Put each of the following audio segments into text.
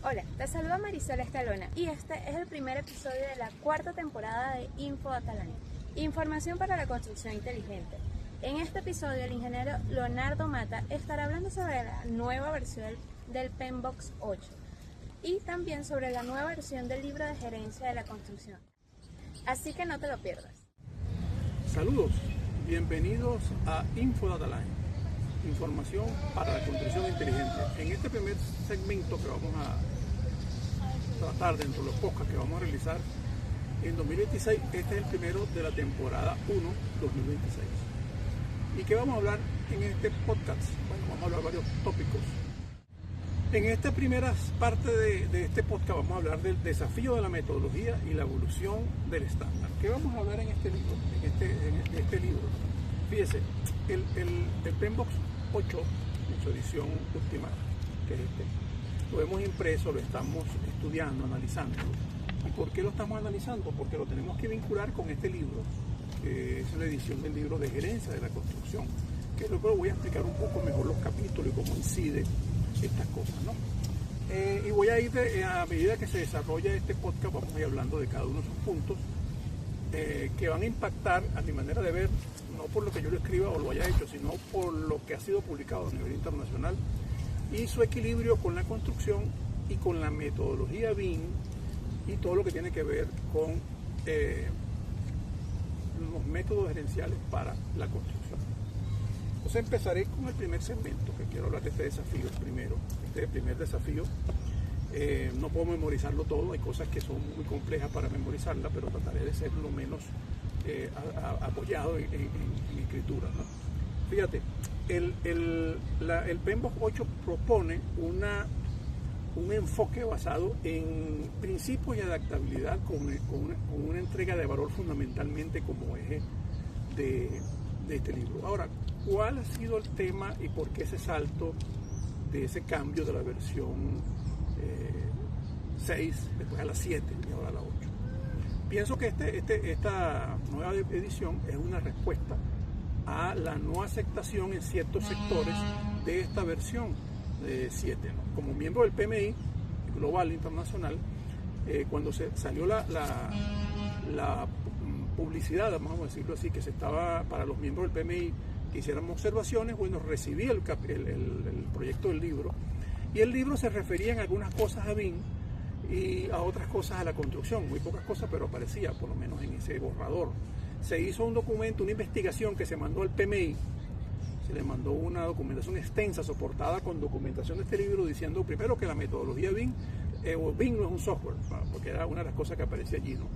Hola, te saluda Marisol Escalona y este es el primer episodio de la cuarta temporada de Info Data Line, información para la construcción inteligente. En este episodio el ingeniero Leonardo Mata estará hablando sobre la nueva versión del PMBOK 8 y también sobre la nueva versión del libro de gerencia de la construcción. Así que no te lo pierdas. Saludos, bienvenidos a Info Data Line, información para la construcción inteligente. En este primer segmento que vamos a tratar dentro de los podcasts que vamos a realizar en 2026, este es el primero de la temporada 1 2026. ¿Y qué vamos a hablar en este podcast? Bueno, vamos a hablar de varios tópicos. En esta primera parte de este podcast vamos a hablar del desafío de la metodología y la evolución del estándar. ¿Qué vamos a hablar en este libro? En este libro, fíjese, el PMBOK 8 en su edición última, que es lo hemos impreso, lo estamos estudiando, analizando. ¿Y por qué lo estamos analizando? Porque lo tenemos que vincular con este libro, que es la edición del libro de gerencia de la construcción, que luego voy a explicar un poco mejor los capítulos y cómo incide estas cosas, ¿no? Y voy a ir, a medida que se desarrolla este podcast, vamos a ir hablando de cada uno de sus puntos que van a impactar a mi manera de ver, no por lo que yo lo escriba o lo haya hecho, sino por lo que ha sido publicado a nivel internacional y su equilibrio con la construcción y con la metodología BIM y todo lo que tiene que ver con los métodos gerenciales para la construcción. Entonces empezaré con el primer segmento, que quiero hablar de este desafío primero. Este primer desafío, no puedo memorizarlo todo, hay cosas que son muy complejas para memorizarla, pero trataré de ser lo menos apoyado en escritura, ¿no? Fíjate, el PMBOK 8 propone un enfoque basado en principios y adaptabilidad con una entrega de valor fundamentalmente como eje de este libro. Ahora, ¿cuál ha sido el tema y por qué ese salto de ese cambio de la versión 6, después a la 7 y ahora a la 8? Pienso que esta nueva edición es una respuesta a la no aceptación en ciertos sectores de esta versión 7, ¿no? Como miembro del PMI global internacional, cuando salió la publicidad, vamos a decirlo así, que se estaba para los miembros del PMI que hiciéramos observaciones, bueno, recibí el proyecto del libro, y el libro se refería en algunas cosas a BIM y a otras cosas a la construcción, muy pocas cosas, pero aparecía por lo menos en ese borrador. Se hizo un documento, una investigación que se mandó al PMI, se le mandó una documentación extensa soportada con documentación de este libro diciendo primero que la metodología BIM, o BIM no es un software, porque era una de las cosas que aparecía allí, ¿no?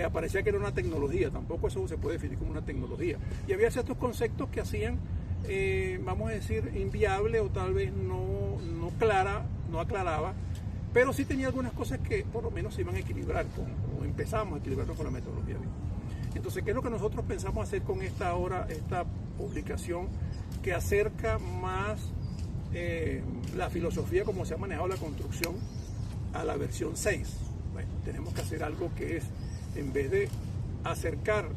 Aparecía que era una tecnología, tampoco eso se puede definir como una tecnología. Y había ciertos conceptos que hacían, vamos a decir, inviable o tal vez no aclaraba, pero sí tenía algunas cosas que por lo menos se iban a equilibrar, o empezamos a equilibrarnos con la metodología BIM. Entonces, ¿qué es lo que nosotros pensamos hacer con esta publicación que acerca más la filosofía como se ha manejado la construcción a la versión 6? Bueno, tenemos que hacer algo que es, en vez de acercar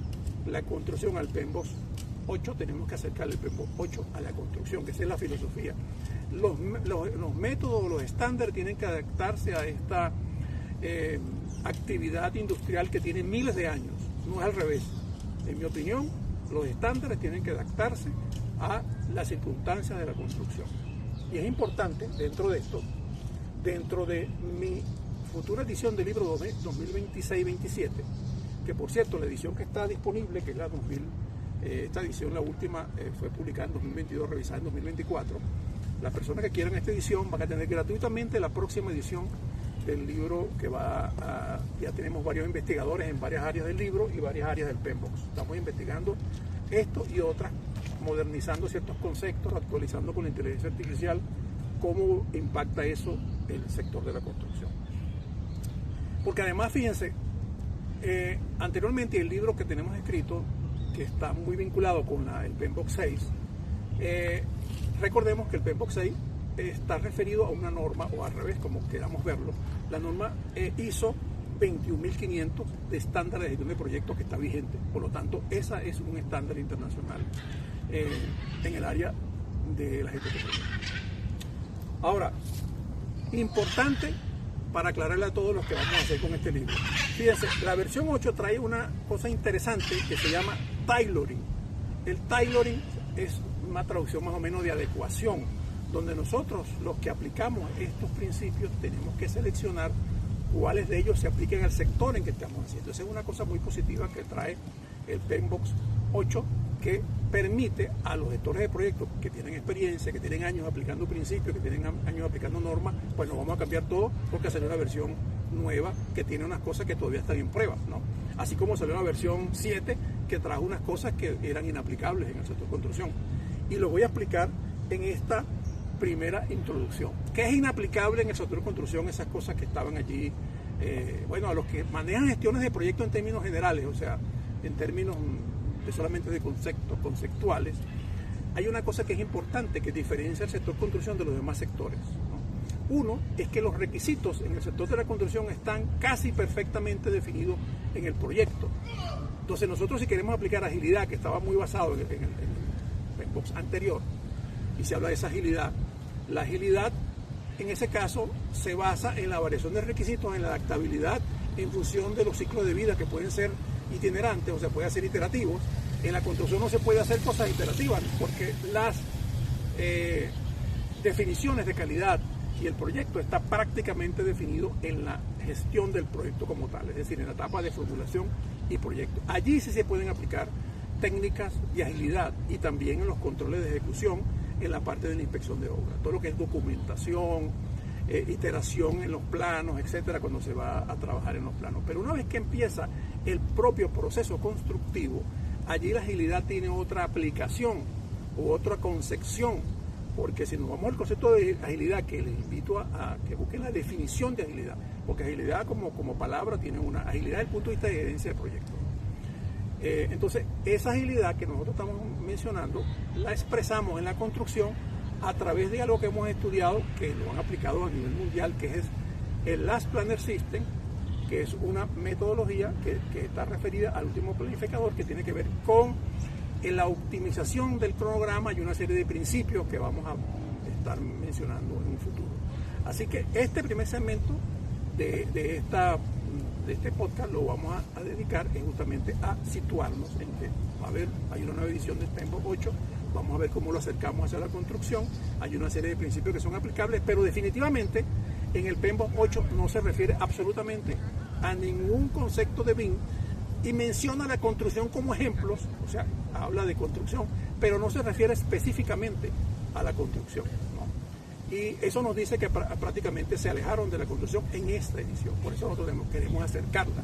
la construcción al PMBOK 8, tenemos que acercar el PMBOK 8 a la construcción, que esa es la filosofía. Los métodos, los estándares tienen que adaptarse a esta actividad industrial que tiene miles de años, no es al revés. En mi opinión, los estándares tienen que adaptarse a las circunstancias de la construcción. Y es importante, dentro de esto, dentro de mi futura edición del libro 2026-27, que por cierto, la edición que está disponible, que es la esta edición, la última, fue publicada en 2022, revisada en 2024. Las personas que quieran esta edición van a tener gratuitamente la próxima edición del libro, que ya tenemos varios investigadores en varias áreas del libro y varias áreas del PMBOK. Estamos investigando esto y otras, modernizando ciertos conceptos, actualizando con la inteligencia artificial, cómo impacta eso el sector de la construcción. Porque además, fíjense, anteriormente el libro que tenemos escrito, que está muy vinculado con el PMBOK 6, recordemos que el PMBOK 6 está referido a una norma, o al revés, como queramos verlo, la norma ISO 21500 de estándar de gestión de proyectos que está vigente. Por lo tanto, esa es un estándar internacional en el área de la gestión de proyectos. Ahora, importante para aclararle a todos los que vamos a hacer con este libro. Fíjense, la versión 8 trae una cosa interesante que se llama tailoring. El tailoring es una traducción más o menos de adecuación, donde nosotros, los que aplicamos estos principios, tenemos que seleccionar cuáles de ellos se apliquen al sector en que estamos haciendo. Esa es una cosa muy positiva que trae el PMBOK 8, que permite a los gestores de proyectos que tienen experiencia, que tienen años aplicando principios, que tienen años aplicando normas, pues nos vamos a cambiar todo porque salió una versión nueva que tiene unas cosas que todavía están en prueba, ¿no? Así como salió una versión 7 que trajo unas cosas que eran inaplicables en el sector de construcción. Y lo voy a explicar en esta primera introducción. ¿Qué es inaplicable en el sector de construcción? Esas cosas que estaban allí, bueno, a los que manejan gestiones de proyectos en términos generales, o sea, en términos solamente de conceptos conceptuales, hay una cosa que es importante que diferencia el sector construcción de los demás sectores, ¿no? Uno es que los requisitos en el sector de la construcción están casi perfectamente definidos en el proyecto. Entonces nosotros, si queremos aplicar agilidad, que estaba muy basado en el box anterior, y se habla de esa agilidad, la agilidad en ese caso se basa en la variación de requisitos, en la adaptabilidad en función de los ciclos de vida que pueden ser itinerantes, o sea, pueden ser iterativos. En la construcción no se puede hacer cosas iterativas porque las definiciones de calidad y el proyecto está prácticamente definido en la gestión del proyecto como tal, es decir, en la etapa de formulación y proyecto. Allí sí se pueden aplicar técnicas de agilidad y también en los controles de ejecución en la parte de la inspección de obra. Todo lo que es documentación, iteración en los planos, etcétera, cuando se va a trabajar en los planos. Pero una vez que empieza el propio proceso constructivo, allí la agilidad tiene otra aplicación u otra concepción, porque si nos vamos al concepto de agilidad, que les invito a que busquen la definición de agilidad, porque agilidad como palabra tiene una agilidad desde el punto de vista de gerencia de proyectos. Entonces, esa agilidad que nosotros estamos mencionando, la expresamos en la construcción a través de algo que hemos estudiado, que lo han aplicado a nivel mundial, que es el Last Planner System, que es una metodología que está referida al último planificador, que tiene que ver con la optimización del cronograma y una serie de principios que vamos a estar mencionando en un futuro. Así que este primer segmento de este podcast lo vamos a dedicar justamente a situarnos en que hay una nueva edición del PMBOK 8, vamos a ver cómo lo acercamos hacia la construcción, hay una serie de principios que son aplicables, pero definitivamente en el PMBOK 8 no se refiere absolutamente a ningún concepto de BIM y menciona la construcción como ejemplos, o sea, habla de construcción, pero no se refiere específicamente a la construcción, ¿no? Y eso nos dice que prácticamente se alejaron de la construcción en esta edición, por eso nosotros queremos acercarla.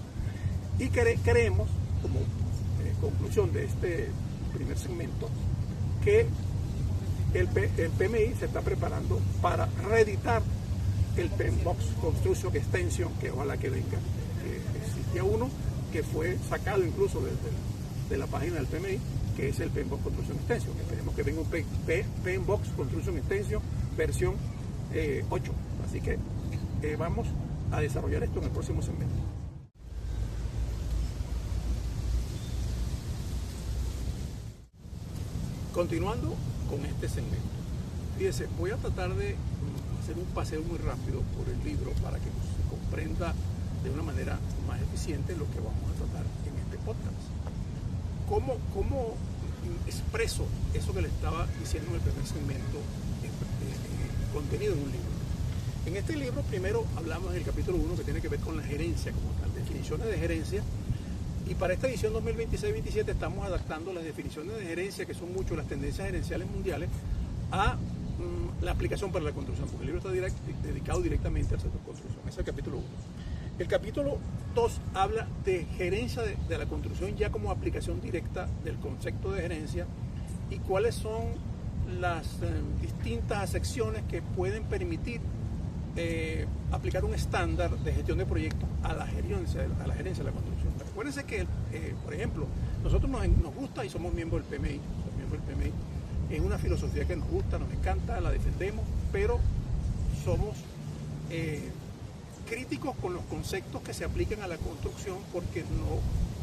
Y creemos, como conclusión de este primer segmento, que el PMI se está preparando para reeditar el PMBOK Construction Extension, que ojalá que venga. Existía uno que fue sacado incluso de la página del PMI, que es el PMBOK Construction Extension. Esperemos que venga un PMBOK Construction Extension versión 8. Así que vamos a desarrollar esto en el próximo segmento. Continuando con este segmento, fíjense, voy a tratar de hacer un paseo muy rápido por el libro para que se comprenda de una manera más eficiente lo que vamos a tratar en este podcast. ¿Cómo expreso eso que le estaba diciendo en el primer segmento contenido en un libro? En este libro primero hablamos del capítulo 1 que tiene que ver con la gerencia como tal, definiciones de gerencia, y para esta edición 2026-27 estamos adaptando las definiciones de gerencia, que son mucho las tendencias gerenciales mundiales, a la aplicación para la construcción, porque el libro está dedicado directamente al sector construcción. Ese es el capítulo 1. El capítulo 2 habla de gerencia de la construcción ya como aplicación directa del concepto de gerencia y cuáles son las distintas secciones que pueden permitir aplicar un estándar de gestión de proyectos a la gerencia de la construcción. Recuérdense que, por ejemplo, nosotros nos gusta y somos miembros del PMI, es una filosofía que nos gusta, nos encanta, la defendemos, pero somos críticos con los conceptos que se aplican a la construcción porque no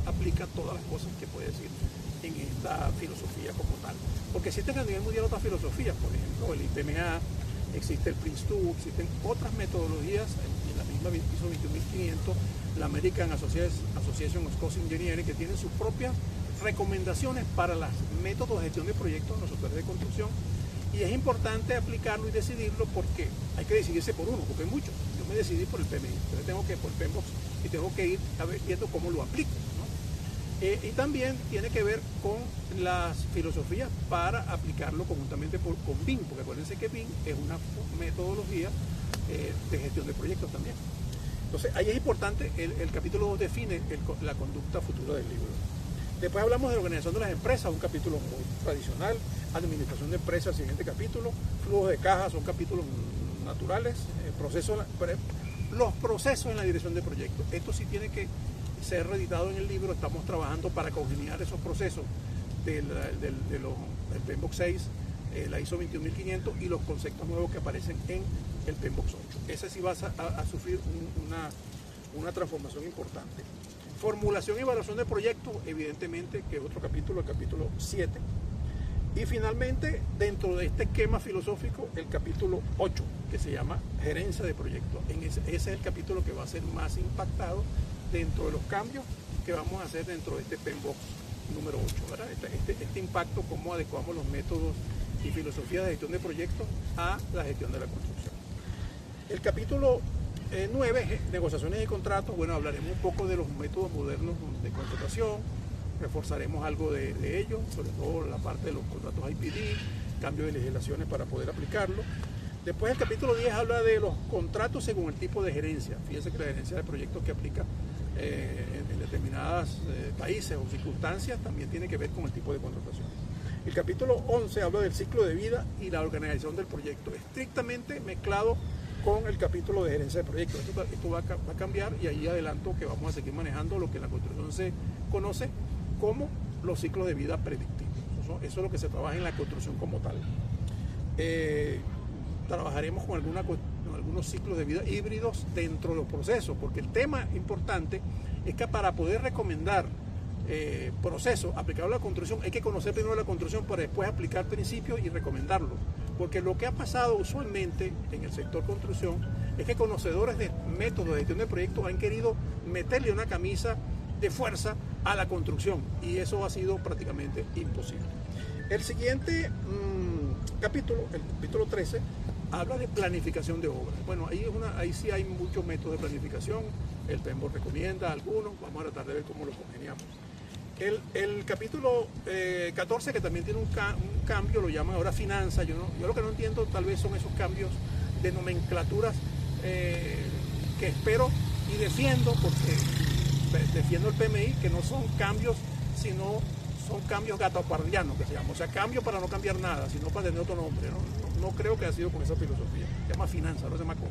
aplica todas las cosas que puede decir en esta filosofía como tal. Porque existen a nivel mundial otras filosofías, por ejemplo el IPMA, existe el PRINCE2, existen otras metodologías en la misma norma ISO 21500, la American Association of Cost Engineering, que tienen sus propias recomendaciones para los métodos de gestión de proyectos en los sectores de construcción. Y es importante aplicarlo y decidirlo porque hay que decidirse por uno, porque hay muchos. Yo me decidí por el PMI, entonces tengo que ir por el PMBOK y tengo que ir viendo cómo lo aplico, ¿no? Y también tiene que ver con las filosofías para aplicarlo conjuntamente con BIM, porque acuérdense que BIM es una metodología de gestión de proyectos también. Entonces ahí es importante, el capítulo 2 define la conducta futura del libro. Después hablamos de la organización de las empresas, un capítulo muy tradicional, administración de empresas, el siguiente capítulo, flujos de caja, son capítulos naturales, los procesos en la dirección de proyectos. Esto sí tiene que ser reeditado en el libro, estamos trabajando para congeniar esos procesos del PMBOK 6, la ISO 21500 y los conceptos nuevos que aparecen en el PMBOK 8. Ese sí va a sufrir una transformación importante. Formulación y evaluación de proyectos, evidentemente, que es otro capítulo, el capítulo 7. Y finalmente, dentro de este esquema filosófico, el capítulo 8, que se llama gerencia de proyectos. Ese es el capítulo que va a ser más impactado dentro de los cambios que vamos a hacer dentro de este PMBOK número 8, ¿verdad? Este impacto, cómo adecuamos los métodos y filosofías de gestión de proyectos a la gestión de la construcción. El capítulo 9, negociaciones y contratos. Bueno, hablaremos un poco de los métodos modernos de contratación, reforzaremos algo de ello, sobre todo la parte de los contratos IPD, cambio de legislaciones para poder aplicarlo. Después el capítulo 10 habla de los contratos según el tipo de gerencia. Fíjense que la gerencia de proyectos que aplica en determinados países o circunstancias también tiene que ver con el tipo de contratación. El capítulo 11 habla del ciclo de vida y la organización del proyecto, estrictamente mezclado con el capítulo de gerencia de proyectos. Esto va a cambiar y ahí adelanto que vamos a seguir manejando lo que en la construcción se conoce como los ciclos de vida predictivos. Eso es lo que se trabaja en la construcción como tal. Trabajaremos con algunos ciclos de vida híbridos dentro de los procesos, porque el tema importante es que para poder recomendar procesos aplicables a la construcción hay que conocer primero la construcción para después aplicar principios y recomendarlos. Porque lo que ha pasado usualmente en el sector construcción es que conocedores de métodos de gestión de proyectos han querido meterle una camisa de fuerza a la construcción y eso ha sido prácticamente imposible. El siguiente capítulo, el capítulo 13, habla de planificación de obras. Bueno, ahí sí hay muchos métodos de planificación, el PMBOK recomienda algunos, vamos a tratar de ver cómo los congeniamos. El capítulo 14, que también tiene un cambio, lo llaman ahora finanzas. Yo lo que no entiendo tal vez son esos cambios de nomenclaturas que espero y defiendo, porque defiendo el PMI, que no son cambios, sino son cambios gatopardianos, que se llama. O sea, cambio para no cambiar nada, sino para tener otro nombre. No creo que haya sido con esa filosofía. Se llama finanzas, no se llama costo.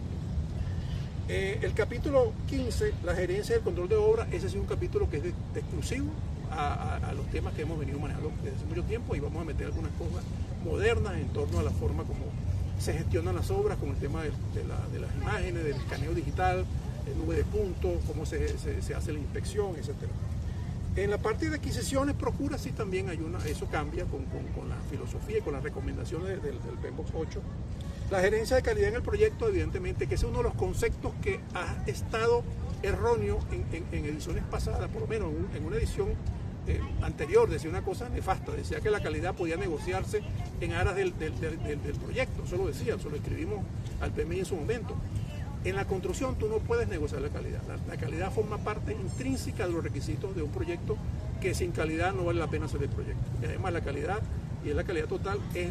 El capítulo 15, la gerencia y el control de obra, ese es un capítulo que es exclusivo a los temas que hemos venido manejando desde hace mucho tiempo y vamos a meter algunas cosas modernas en torno a la forma como se gestionan las obras, con el tema de las imágenes, del escaneo digital, nube de puntos, cómo se hace la inspección, etc. En la parte de adquisiciones, procuras, sí también eso cambia con la filosofía y con las recomendaciones del PMBOK 8. La gerencia de calidad en el proyecto, evidentemente, que es uno de los conceptos que ha estado erróneo en ediciones pasadas, por lo menos en una edición anterior decía una cosa nefasta, decía que la calidad podía negociarse en aras del proyecto, eso lo decía, eso lo escribimos al PMI en su momento. En la construcción tú no puedes negociar la calidad, la calidad forma parte intrínseca de los requisitos de un proyecto, que sin calidad no vale la pena hacer el proyecto. Y además la calidad, y es la calidad total, es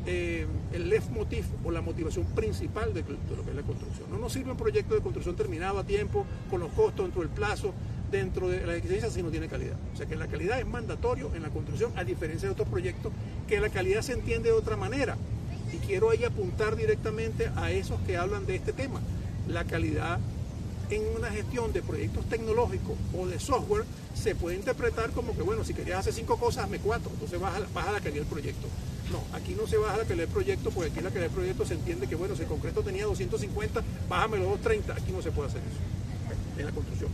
el leitmotiv o la motivación principal de lo que es la construcción. No nos sirve un proyecto de construcción terminado a tiempo, con los costos dentro del plazo, dentro de la exigencia, si no tiene calidad. O sea que la calidad es mandatorio en la construcción, a diferencia de otros proyectos que la calidad se entiende de otra manera. Y quiero ahí apuntar directamente a esos que hablan de este tema. La calidad en una gestión de proyectos tecnológicos o de software se puede interpretar como que, bueno, si querías hacer 5 cosas, hazme 4, entonces baja la calidad del proyecto. No, aquí no se baja la calidad del proyecto, porque aquí la calidad del proyecto se entiende que, bueno, si el concreto tenía 250, bájame los 230, aquí no se puede hacer eso en la construcción.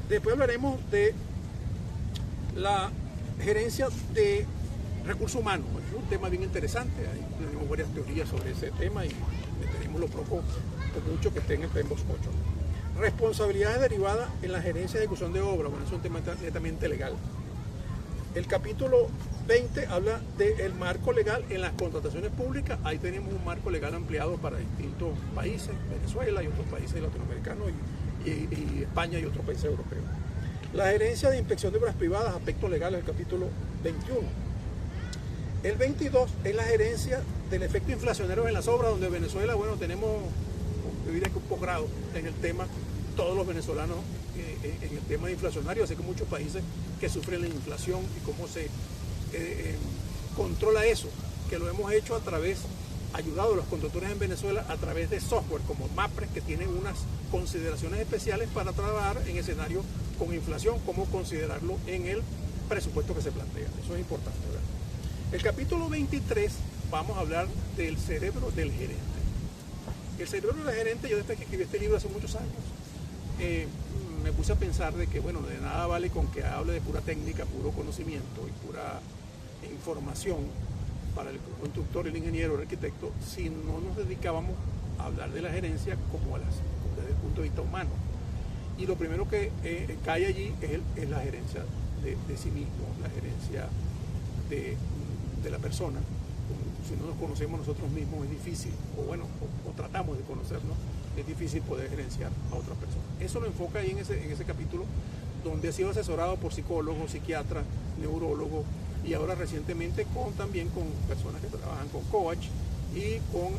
Después hablaremos de la gerencia de recursos humanos. Es un tema bien interesante, ahí tenemos varias teorías sobre ese tema y tenemos los pocos por mucho que esté en el PMBOK 8. Responsabilidades derivadas en la gerencia de ejecución de obra, bueno, es un tema netamente legal. El capítulo 20 habla del marco legal en las contrataciones públicas. Ahí tenemos un marco legal ampliado para distintos países, Venezuela y otros países latinoamericanos y España y otros países europeos. La gerencia de inspección de obras privadas, aspectos legales, el capítulo 21. El 22 es la gerencia del efecto inflacionario en las obras, donde Venezuela, bueno, tenemos, yo diría que un posgrado en el tema, todos los venezolanos en el tema de inflacionario, así que muchos países que sufren la inflación y cómo se controla eso, que lo hemos hecho a través, ayudado a los conductores en Venezuela a través de software como MAPRE, que tienen unas consideraciones especiales para trabajar en escenarios con inflación, cómo considerarlo en el presupuesto que se plantea. Eso es importante, ¿verdad? El capítulo 23 vamos a hablar del cerebro del gerente. El cerebro del gerente, yo desde que escribí este libro hace muchos años, me puse a pensar de que, bueno, de nada vale con que hable de pura técnica, puro conocimiento y pura información para el constructor, el ingeniero, el arquitecto, si no nos dedicábamos a hablar de la gerencia como desde el punto de vista humano. Y lo primero que cae allí es la gerencia de sí mismo, la gerencia de la persona. Si no nos conocemos nosotros mismos es difícil, o tratamos de conocernos, es difícil poder gerenciar a otras personas. Eso lo enfoca ahí en ese capítulo, donde ha sido asesorado por psicólogos, psiquiatras, neurólogos, y ahora recientemente también con personas que trabajan con coach y con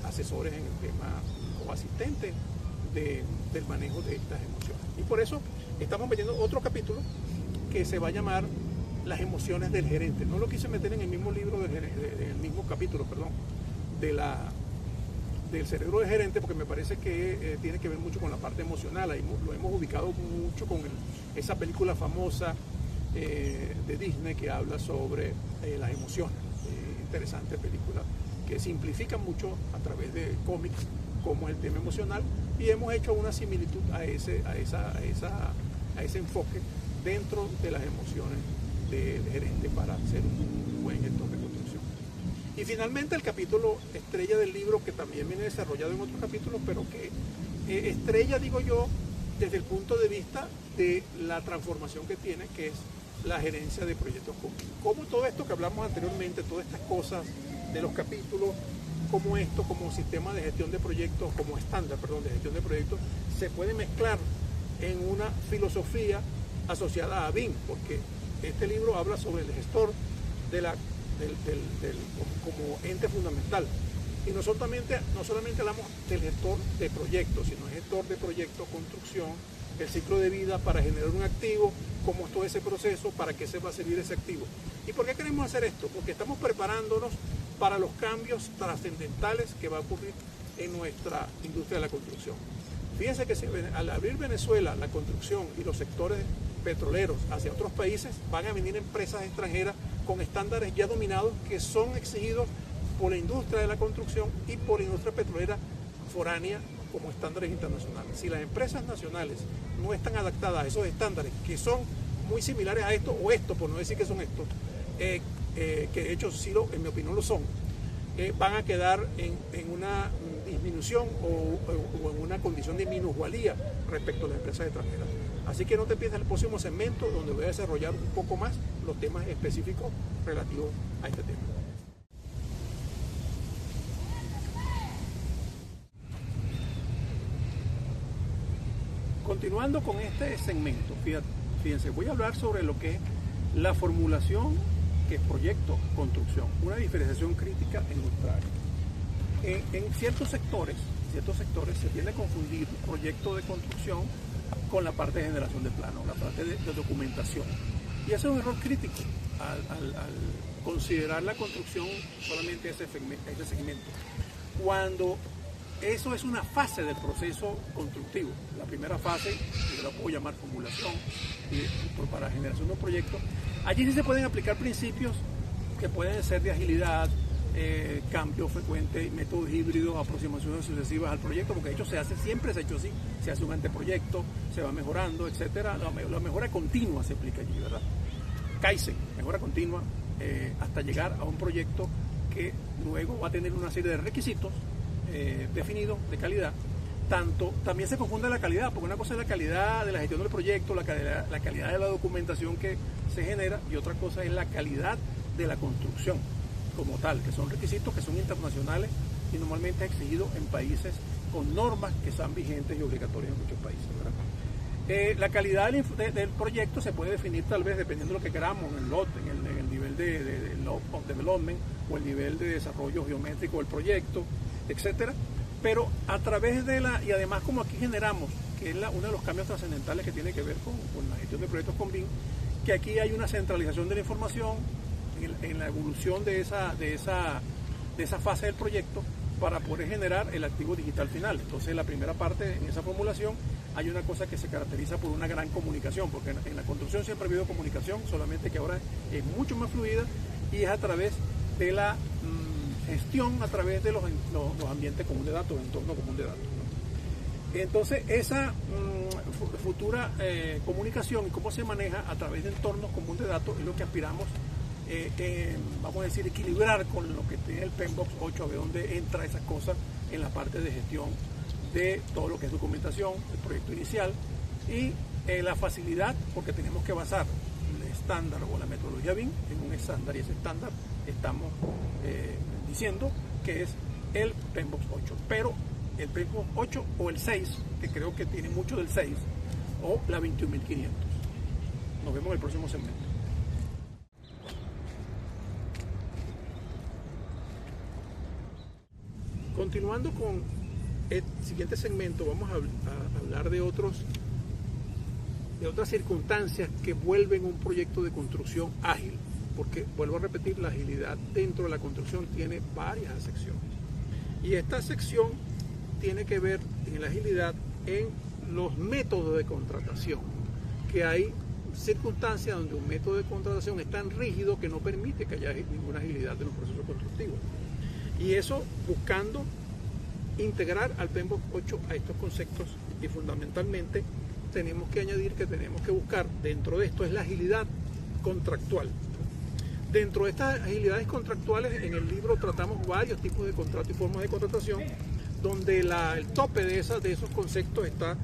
asesores en el tema o asistentes del manejo de estas emociones. Y por eso estamos metiendo otro capítulo que se va a llamar las emociones del gerente. No lo quise meter en el mismo libro, del mismo capítulo, perdón, del cerebro del gerente, porque me parece que tiene que ver mucho con la parte emocional. Ahí lo hemos ubicado mucho con esa película famosa de Disney que habla sobre las emociones. Interesante película que simplifica mucho a través de cómics cómo es el tema emocional, y hemos hecho una similitud a ese enfoque dentro de las emociones del gerente para hacer un buen gestor de construcción. Y finalmente el capítulo estrella del libro, que también viene desarrollado en otros capítulos, pero que estrella, digo yo, desde el punto de vista de la transformación que tiene, que es la gerencia de proyectos continuos. Como todo esto que hablamos anteriormente, todas estas cosas de los capítulos, como esto, como sistema de gestión de proyectos, como estándar, de gestión de proyectos, se puede mezclar en una filosofía asociada a BIM, porque este libro habla sobre el gestor como ente fundamental. Y no solamente hablamos del gestor de proyectos, sino el gestor de proyectos, construcción, el ciclo de vida para generar un activo, cómo es todo ese proceso, para qué se va a servir ese activo. ¿Y por qué queremos hacer esto? Porque estamos preparándonos para los cambios trascendentales que va a ocurrir en nuestra industria de la construcción. Fíjense que al abrir Venezuela la construcción y los sectores petroleros hacia otros países, van a venir empresas extranjeras con estándares ya dominados que son exigidos por la industria de la construcción y por la industria petrolera foránea como estándares internacionales. Si las empresas nacionales no están adaptadas a esos estándares, que son muy similares a esto, o esto, por no decir que son estos, que de hecho sí, en mi opinión lo son, van a quedar en una disminución o en una condición de minusvalía respecto a las empresas extranjeras. Así que no te pierdas el próximo segmento, donde voy a desarrollar un poco más los temas específicos relativos a este tema. Continuando con este segmento, fíjense, voy a hablar sobre lo que es la formulación, que es proyecto, construcción, una diferenciación crítica en nuestra área. En ciertos sectores se tiende a confundir proyecto de construcción con la parte de generación de plano, la parte de documentación. Y ese es un error crítico al considerar la construcción solamente ese segmento. Cuando eso es una fase del proceso constructivo. La primera fase, yo la puedo llamar formulación para generación de un proyecto. Allí sí se pueden aplicar principios que pueden ser de agilidad, cambio frecuente, métodos híbridos, aproximaciones sucesivas al proyecto, porque de hecho siempre se ha hecho así, se hace un anteproyecto, se va mejorando, etcétera. La mejora continua se aplica allí, ¿verdad? Kaizen, mejora continua, hasta llegar a un proyecto que luego va a tener una serie de requisitos definido de calidad. También se confunde la calidad, porque una cosa es la calidad de la gestión del proyecto, la calidad de la documentación que se genera, y otra cosa es la calidad de la construcción como tal, que son requisitos que son internacionales y normalmente exigidos en países con normas que son vigentes y obligatorias en muchos países, ¿verdad? La calidad del proyecto se puede definir tal vez dependiendo de lo que queramos, en el lote, en el nivel de lot of development o el nivel de desarrollo geométrico del proyecto, etcétera. Pero a través y además como aquí generamos, que es uno de los cambios trascendentales que tiene que ver con la gestión de proyectos con BIM, que aquí hay una centralización de la información en la evolución de esa fase del proyecto para poder generar el activo digital final. Entonces, la primera parte, en esa formulación, hay una cosa que se caracteriza por una gran comunicación, porque en la construcción siempre ha habido comunicación, solamente que ahora es mucho más fluida y es a través de la gestión, a través de los ambientes comunes de datos, entorno común de datos, ¿no? Entonces, esa futura comunicación y cómo se maneja a través de entornos comunes de datos es lo que aspiramos, vamos a decir, equilibrar con lo que tiene el PMBOK 8, a ver dónde entra esa cosa en la parte de gestión de todo lo que es documentación, el proyecto inicial y la facilidad, porque tenemos que basar el estándar o la metodología BIM en un estándar, y ese estándar estamos diciendo que es el PMBOK 8, pero el PMBOK 8 o el 6, que creo que tiene mucho del 6, o la 21500. Nos vemos en el próximo segmento. Continuando con el siguiente segmento, vamos a hablar de otras circunstancias que vuelven un proyecto de construcción ágil, porque vuelvo a repetir, la agilidad dentro de la construcción tiene varias secciones, y esta sección tiene que ver en la agilidad en los métodos de contratación, que hay circunstancias donde un método de contratación es tan rígido que no permite que haya ninguna agilidad en los procesos constructivos. Y eso buscando integrar al PMBOK 8 a estos conceptos, y fundamentalmente tenemos que añadir que tenemos que buscar dentro de esto es la agilidad contractual. Dentro de estas agilidades contractuales, en el libro tratamos varios tipos de contrato y formas de contratación, donde el tope de esos conceptos está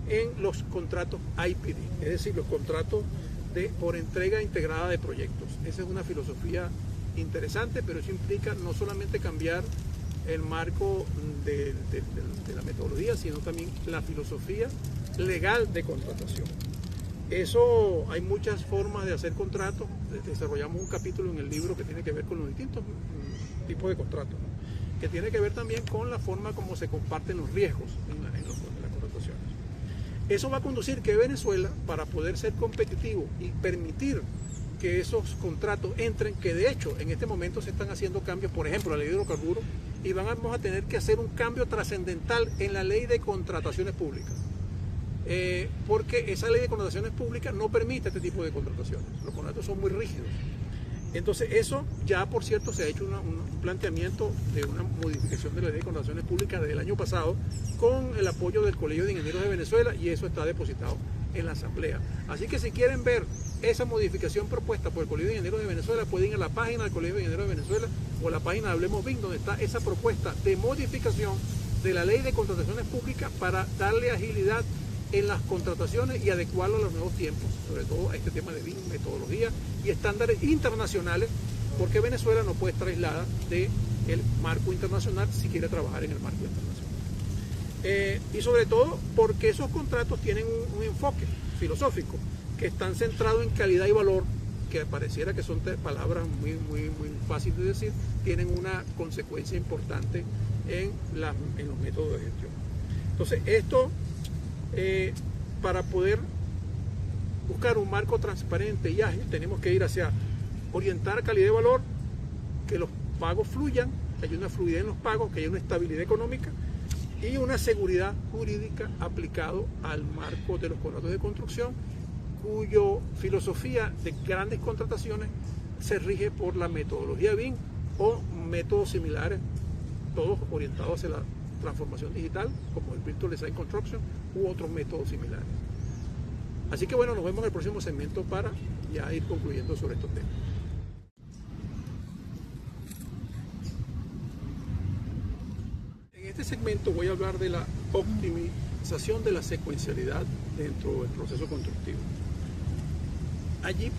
en los contratos IPD, es decir, los contratos por entrega integrada de proyectos. Esa es una filosofía interesante, pero eso implica no solamente cambiar el marco de la metodología, sino también la filosofía legal de contratación. Eso, hay muchas formas de hacer contratos. Desarrollamos un capítulo en el libro que tiene que ver con los distintos tipos de contratos, ¿no? Que tiene que ver también con la forma como se comparten los riesgos en las contrataciones. Eso va a conducir que Venezuela, para poder ser competitivo y permitir que esos contratos entren, que de hecho en este momento se están haciendo cambios, por ejemplo, la ley de hidrocarburos, y vamos a tener que hacer un cambio trascendental en la ley de contrataciones públicas, porque esa ley de contrataciones públicas no permite este tipo de contrataciones. Los contratos son muy rígidos. Entonces eso ya, por cierto, se ha hecho un planteamiento de una modificación de la ley de contrataciones públicas desde el año pasado con el apoyo del Colegio de Ingenieros de Venezuela, y eso está depositado en la Asamblea. Así que si quieren ver esa modificación propuesta por el Colegio de Ingenieros de Venezuela, pueden ir a la página del Colegio de Ingenieros de Venezuela o a la página de Hablemos BIM, donde está esa propuesta de modificación de la ley de contrataciones públicas para darle agilidad en las contrataciones y adecuarlo a los nuevos tiempos, sobre todo a este tema de BIM, metodología y estándares internacionales, porque Venezuela no puede estar aislada del marco internacional si quiere trabajar en el marco internacional. Y sobre todo porque esos contratos tienen un enfoque filosófico que están centrados en calidad y valor, que pareciera que son palabras muy fáciles de decir, tienen una consecuencia importante en los métodos de gestión. Entonces esto, para poder buscar un marco transparente y ágil, tenemos que ir hacia orientar calidad y valor, que los pagos fluyan, que haya una fluidez en los pagos, que haya una estabilidad económica y una seguridad jurídica aplicado al marco de los contratos de construcción, cuyo filosofía de grandes contrataciones se rige por la metodología BIM o métodos similares, todos orientados hacia la transformación digital, como el Virtual Design Construction u otros métodos similares. Así que bueno, nos vemos en el próximo segmento para ya ir concluyendo sobre estos temas. En este segmento voy a hablar de la optimización de la secuencialidad dentro del proceso constructivo. Allí,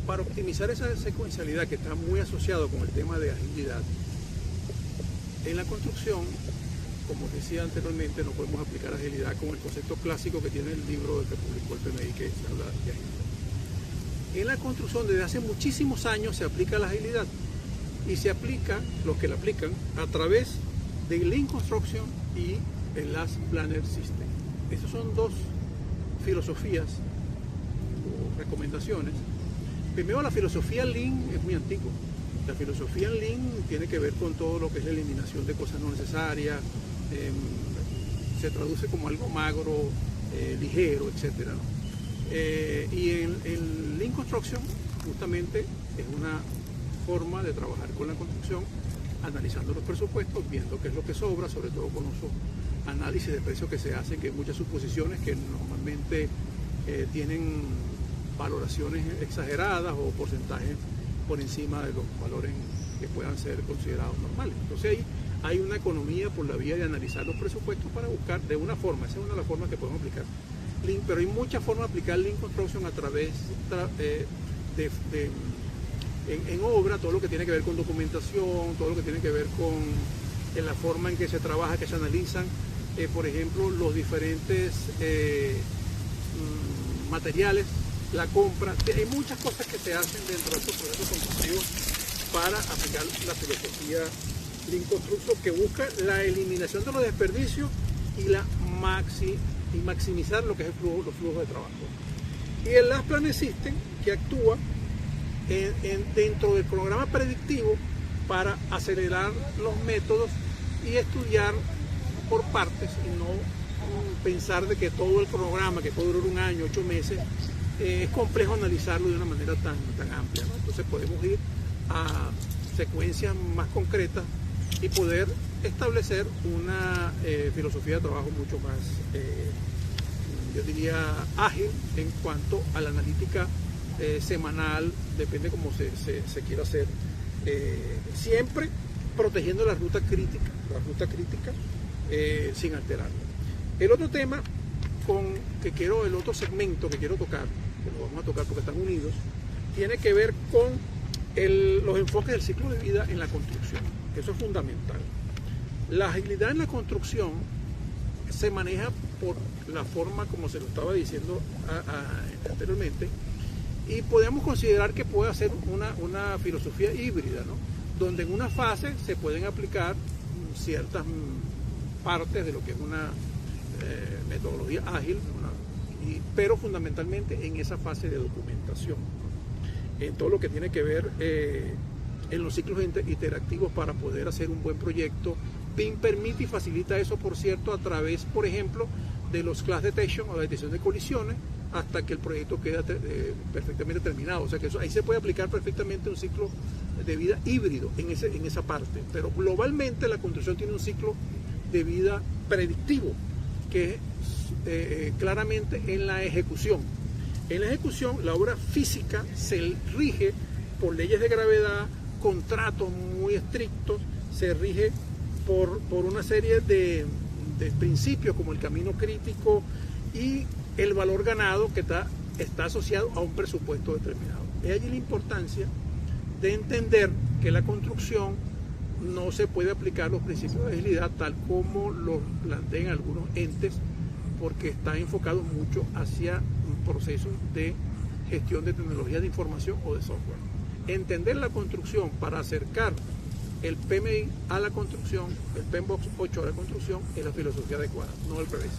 para optimizar esa secuencialidad que está muy asociado con el tema de agilidad, en la construcción, como decía anteriormente, no podemos aplicar agilidad con el concepto clásico que tiene el libro que publicó el PMI, que se habla de agilidad. En la construcción, desde hace muchísimos años se aplica la agilidad, y se aplica, los que la aplican, a través de Lean Construction y el Last Planner System. Estas son dos filosofías o recomendaciones. Primero, la filosofía Lean es muy antigua. La filosofía Lean tiene que ver con todo lo que es la eliminación de cosas no necesarias, se traduce como algo magro, ligero, etc. Y en Lean Construction justamente es una forma de trabajar con la construcción, analizando los presupuestos, viendo qué es lo que sobra, sobre todo con los análisis de precios que se hacen, que hay muchas suposiciones que normalmente tienen valoraciones exageradas o porcentajes por encima de los valores que puedan ser considerados normales. Entonces ahí hay una economía por la vía de analizar los presupuestos para buscar de una forma, esa es una de las formas que podemos aplicar Lean, pero hay muchas formas de aplicar Lean Construction a través en obra, todo lo que tiene que ver con documentación, todo lo que tiene que ver con la forma en que se trabaja, que se analizan, por ejemplo, los diferentes materiales, la compra. Hay muchas cosas que se hacen dentro de estos procesos constructivos para aplicar la filosofía Lean Construction, que busca la eliminación de los desperdicios y maximizar lo que es los flujos de trabajo. Y el Last Planner System, que actúa dentro del programa predictivo para acelerar los métodos y estudiar por partes y no pensar de que todo el programa, que puede durar un año, 8 meses, es complejo analizarlo de una manera tan amplia, ¿no? Entonces podemos ir a secuencias más concretas y poder establecer una filosofía de trabajo mucho más, yo diría, ágil en cuanto a la analítica semanal, depende cómo se quiera hacer, siempre protegiendo la ruta crítica sin alterarla. El otro tema el otro segmento que quiero tocar, que lo vamos a tocar porque están unidos, tiene que ver con los enfoques del ciclo de vida en la construcción. Eso es fundamental. La agilidad en la construcción se maneja por la forma como se lo estaba diciendo anteriormente, y podemos considerar que puede ser una filosofía híbrida, ¿no? Donde en una fase se pueden aplicar ciertas partes de lo que es una metodología ágil, pero fundamentalmente en esa fase de documentación, ¿no? En todo lo que tiene que ver en los ciclos interactivos para poder hacer un buen proyecto. PIM permite y facilita eso, por cierto, a través, por ejemplo, de los class detection o la detección de colisiones, hasta que el proyecto queda perfectamente terminado. O sea que ahí se puede aplicar perfectamente un ciclo de vida híbrido en esa parte. Pero globalmente la construcción tiene un ciclo de vida predictivo, que es claramente en la ejecución. En la ejecución, la obra física se rige por leyes de gravedad, contratos muy estrictos, se rige por una serie de principios como el camino crítico y el valor ganado, que está asociado a un presupuesto determinado. Es allí la importancia de entender que la construcción no se puede aplicar los principios de agilidad tal como los plantean algunos entes, porque está enfocado mucho hacia un proceso de gestión de tecnologías de información o de software. Entender la construcción para acercar el PMI a la construcción, el PMBOK 8 a la construcción, es la filosofía adecuada, no al revés.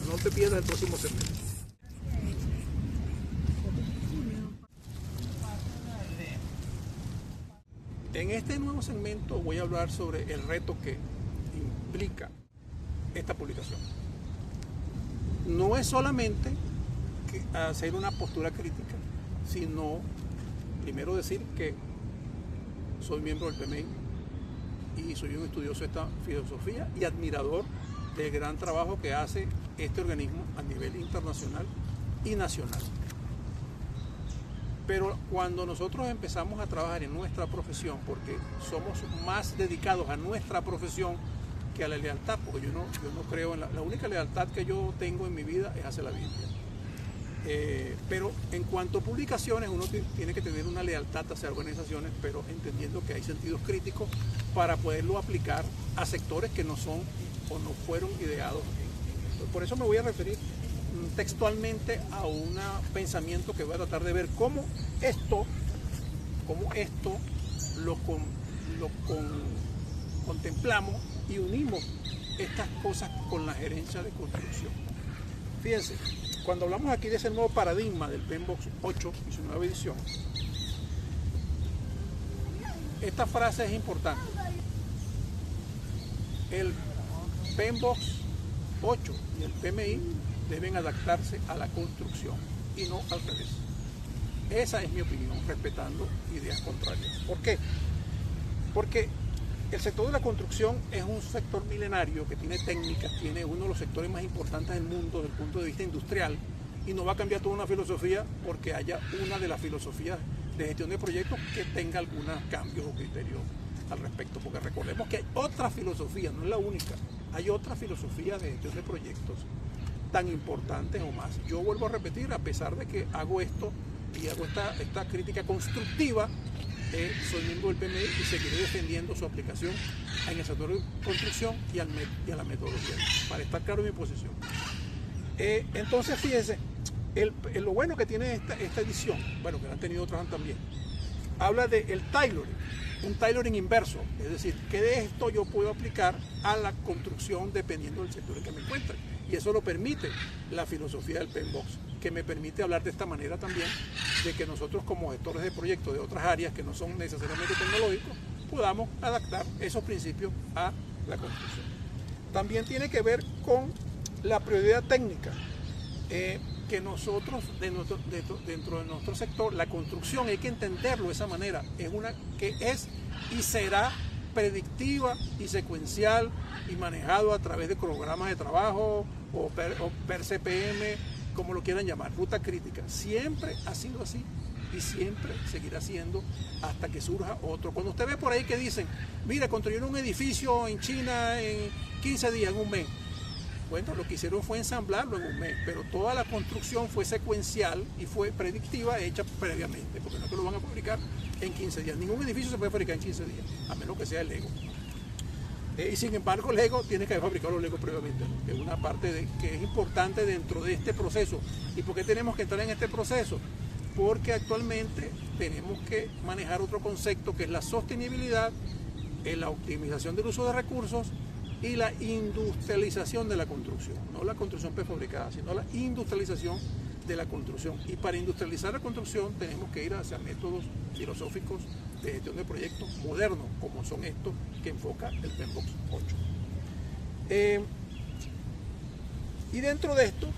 No te pierdas el próximo segmento. En este nuevo segmento voy a hablar sobre el reto que implica esta publicación. No es solamente hacer una postura crítica, sino primero decir que soy miembro del PMI y soy un estudioso de esta filosofía y admirador del gran trabajo que hace este organismo a nivel internacional y nacional. Pero cuando nosotros empezamos a trabajar en nuestra profesión, porque somos más dedicados a nuestra profesión que a la lealtad, porque yo no creo en la única lealtad que yo tengo en mi vida es hacia la Biblia. Pero en cuanto a publicaciones, uno tiene que tener una lealtad hacia organizaciones, pero entendiendo que hay sentidos críticos para poderlo aplicar a sectores que no son o no fueron ideados en esto. Por eso me voy a referir textualmente a un pensamiento que voy a tratar de ver cómo esto contemplamos y unimos estas cosas con la gerencia de construcción. Fíjense, cuando hablamos aquí de ese nuevo paradigma del PMBOK 8 y su nueva edición, esta frase es importante. El PMBOK 8 y el PMI deben adaptarse a la construcción y no al revés. Esa es mi opinión, respetando ideas contrarias. ¿Por qué? Porque el sector de la construcción es un sector milenario que tiene técnicas, tiene uno de los sectores más importantes del mundo desde el punto de vista industrial, y no va a cambiar toda una filosofía porque haya una de las filosofías de gestión de proyectos que tenga algunos cambios o criterios al respecto, porque recordemos que hay otra filosofía, no es la única, hay otra filosofía de gestión de proyectos tan importantes o más. Yo vuelvo a repetir, a pesar de que hago esto y hago esta crítica constructiva, soy miembro del PMI y seguiré defendiendo su aplicación en el sector de construcción y a la metodología, para estar claro en mi posición. Entonces, fíjense, lo bueno que tiene esta edición, bueno, que la han tenido otras también, habla de el tailoring, un tailoring inverso, es decir, que de esto yo puedo aplicar a la construcción dependiendo del sector en que me encuentre. Y eso lo permite la filosofía del PMBOK, que me permite hablar de esta manera también, de que nosotros como gestores de proyectos de otras áreas que no son necesariamente tecnológicos, podamos adaptar esos principios a la construcción. También tiene que ver con la prioridad técnica, que nosotros dentro de nuestro sector, la construcción hay que entenderlo de esa manera, es una que es y será predictiva y secuencial y manejado a través de programas de trabajo o per CPM, como lo quieran llamar, ruta crítica. Siempre ha sido así y siempre seguirá siendo hasta que surja otro. Cuando usted ve por ahí que dicen, mira, construyeron un edificio en China en 15 días, en un mes. Bueno, lo que hicieron fue ensamblarlo en un mes, pero toda la construcción fue secuencial y fue predictiva, hecha previamente, porque no es que lo van a fabricar en 15 días. Ningún edificio se puede fabricar en 15 días, a menos que sea el Lego. Y sin embargo, Lego tiene que haber fabricado los Legos previamente, ¿no? Que es una parte que es importante dentro de este proceso. ¿Y por qué tenemos que entrar en este proceso? Porque actualmente tenemos que manejar otro concepto que es la sostenibilidad, la optimización del uso de recursos y la industrialización de la construcción. No la construcción prefabricada, sino la industrialización de la construcción. Y para industrializar la construcción tenemos que ir hacia métodos filosóficos de gestión de proyectos modernos, como son estos que enfoca el PMBOK 8. Y dentro de esto,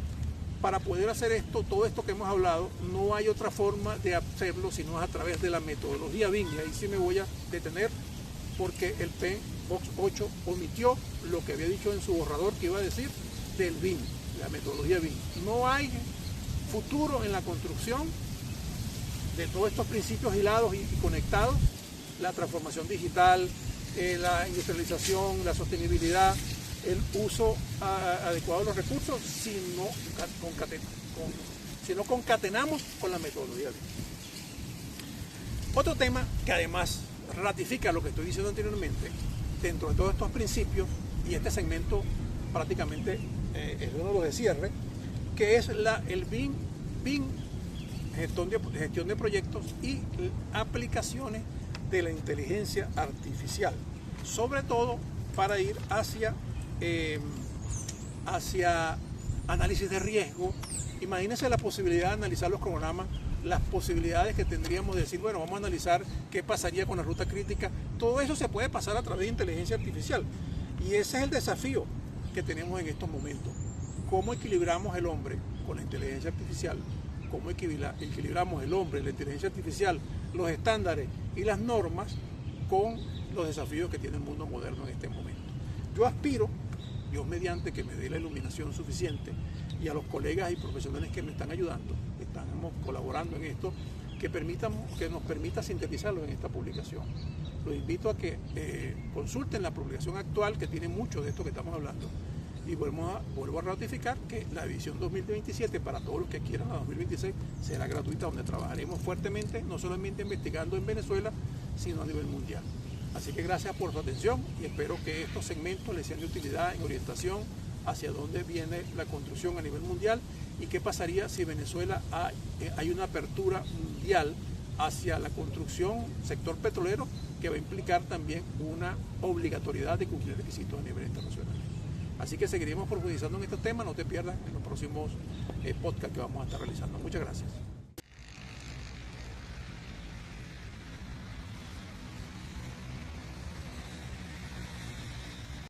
para poder hacer esto, todo esto que hemos hablado, no hay otra forma de hacerlo sino a través de la metodología BIM. Y ahí sí me voy a detener porque el PMBOK 8 omitió lo que había dicho en su borrador que iba a decir del BIM, la metodología BIM. No hay futuro en la construcción de todos estos principios hilados y conectados, la transformación digital, la industrialización, la sostenibilidad, el uso adecuado de los recursos, si no concatenamos con la metodología BIM. Otro tema que además ratifica lo que estoy diciendo anteriormente, dentro de todos estos principios, y este segmento prácticamente es uno de los de cierre, que es el BIM, gestión de proyectos y aplicaciones de la inteligencia artificial, sobre todo para ir hacia análisis de riesgo. Imagínense la posibilidad de analizar los cronogramas, las posibilidades que tendríamos de decir, bueno, vamos a analizar qué pasaría con la ruta crítica. Todo eso se puede pasar a través de inteligencia artificial. Y ese es el desafío que tenemos en estos momentos. ¿Cómo equilibramos el hombre con la inteligencia artificial? ¿Cómo equilibramos el hombre, la inteligencia artificial, los estándares y las normas con los desafíos que tiene el mundo moderno en este momento? Yo aspiro, Dios mediante, que me dé la iluminación suficiente, y a los colegas y profesionales que me están ayudando, estamos colaborando en esto, que nos permita sintetizarlo en esta publicación. Los invito a que consulten la publicación actual, que tiene mucho de esto que estamos hablando. Y vuelvo a ratificar que la edición 2027, para todos los que quieran, la 2026, será gratuita, donde trabajaremos fuertemente, no solamente investigando en Venezuela, sino a nivel mundial. Así que gracias por su atención y espero que estos segmentos les sean de utilidad en orientación hacia dónde viene la construcción a nivel mundial y qué pasaría si Venezuela hay una apertura mundial hacia la construcción sector petrolero, que va a implicar también una obligatoriedad de cumplir requisitos a nivel internacional. Así que seguiremos profundizando en este tema, no te pierdas en los próximos podcasts que vamos a estar realizando. Muchas gracias.